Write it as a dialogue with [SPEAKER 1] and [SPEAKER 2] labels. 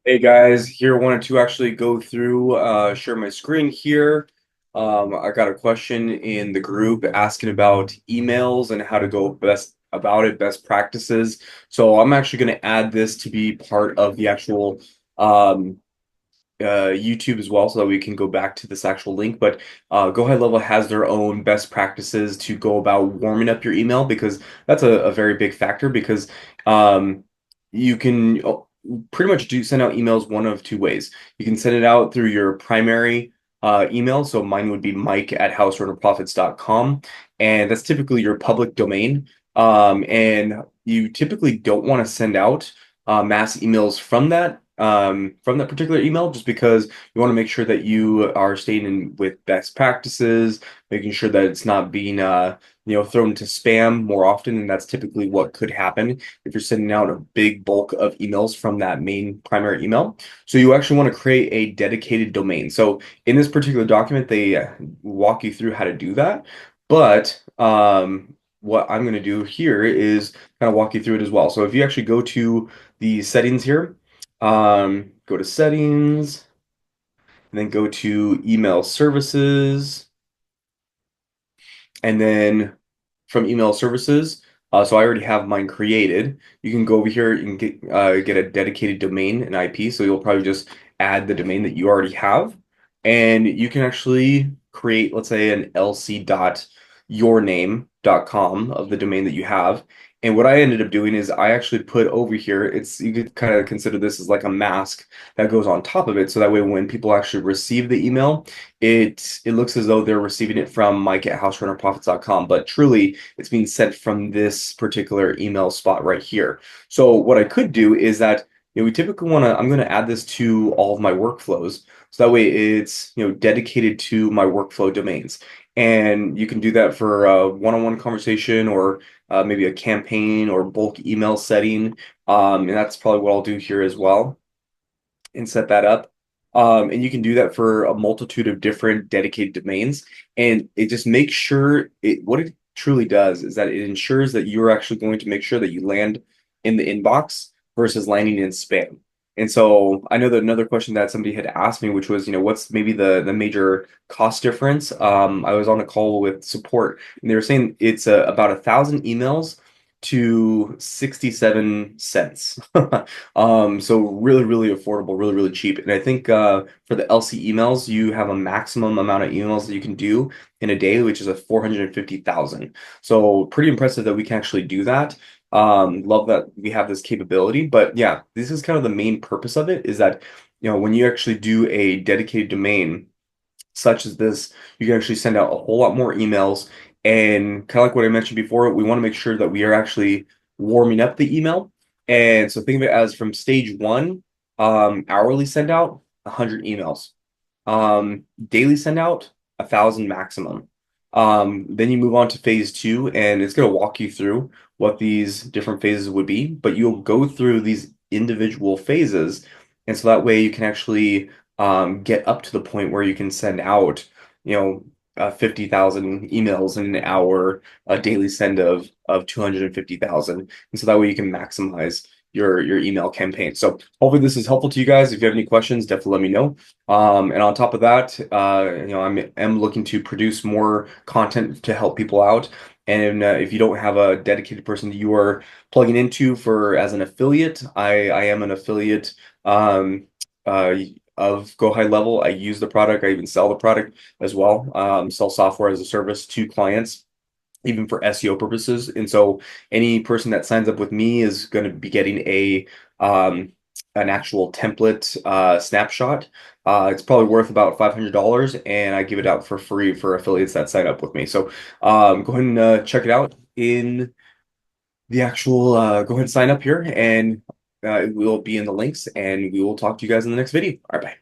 [SPEAKER 1] Hey guys, here wanted to actually go through share my screen here. I got a question in the group asking about emails and how to go best about it, best practices. So I'm actually going to add this to be part of the actual um, YouTube as well, so that we can go back to this actual link. But Go High Level has their own best practices to go about warming up your email because that's a very big factor because you can pretty much do send out emails one of two ways. You can send it out through your primary email. So mine would be mike@houserunnerprofits.com, and that's typically your public domain. And you typically don't want to send out mass emails from that particular email, just because you want to make sure that you are staying in with best practices, making sure that it's not being thrown into spam more often, and that's typically what could happen if you're sending out a big bulk of emails from that main primary email. So you actually want to create a dedicated domain. So in this particular document, they walk you through how to do that, but what I'm going to do here is kind of walk you through it as well. So if you actually go to the settings here, go to settings, and then go to email services, and then from email services, so I already have mine created. You can go over here and get a dedicated domain and IP. So you'll probably just add the domain that you already have, and you can actually create, let's say, an lc.yourname.com of the domain that you have. And what I ended up doing is I actually put over here, it's you could kind of consider this as like a mask that goes on top of it. So that way when people actually receive the email, it looks as though they're receiving it from mike@houserunnerprofits.com, but truly it's being sent from this particular email spot right here. So what I could do is that we typically want to, I'm going to add this to all of my workflows. So that way it's, dedicated to my workflow domains. And you can do that for a one-on-one conversation or maybe a campaign or bulk email setting. And that's probably what I'll do here as well and set that up. And you can do that for a multitude of different dedicated domains. And it just makes sure what it truly does is that it ensures that you're actually going to make sure that you land in the inbox versus landing in spam. And so I know that another question that somebody had asked me, which was, what's maybe the major cost difference? I was on a call with support, and they were saying it's about 1,000 emails to 67 cents. So really, really affordable, really, really cheap. And I think for the LC emails, you have a maximum amount of emails that you can do in a day, which is a 450,000. So pretty impressive that we can actually do that. Love that we have this capability. But yeah, this is kind of the main purpose of it is that, when you actually do a dedicated domain, such as this, you can actually send out a whole lot more emails. And kind of like what I mentioned before, we want to make sure that we are actually warming up the email. And so think of it as from stage one, hourly send out 100 emails. Daily send out 1,000 maximum. Then you move on to phase two, and it's going to walk you through what these different phases would be, but you'll go through these individual phases. And so that way you can actually get up to the point where you can send out, 50,000 emails in an hour, a daily send of 250,000. And so that way you can maximize your email campaign. So hopefully this is helpful to you guys. If you have any questions, definitely let me know. And on top of that, am looking to produce more content to help people out. And if you don't have a dedicated person that you are plugging into for as an affiliate, I am an affiliate uh, of Go High Level. I use the product. I even sell the product as well. Sell software as a service to clients, even for SEO purposes. And so any person that signs up with me is going to be getting um, an actual template snapshot. It's probably worth about $500, and I give it out for free for affiliates that sign up with me. So go ahead and check it out in the actual. Go ahead and sign up here, and it will be in the links, and we will talk to you guys in the next video. All right, bye.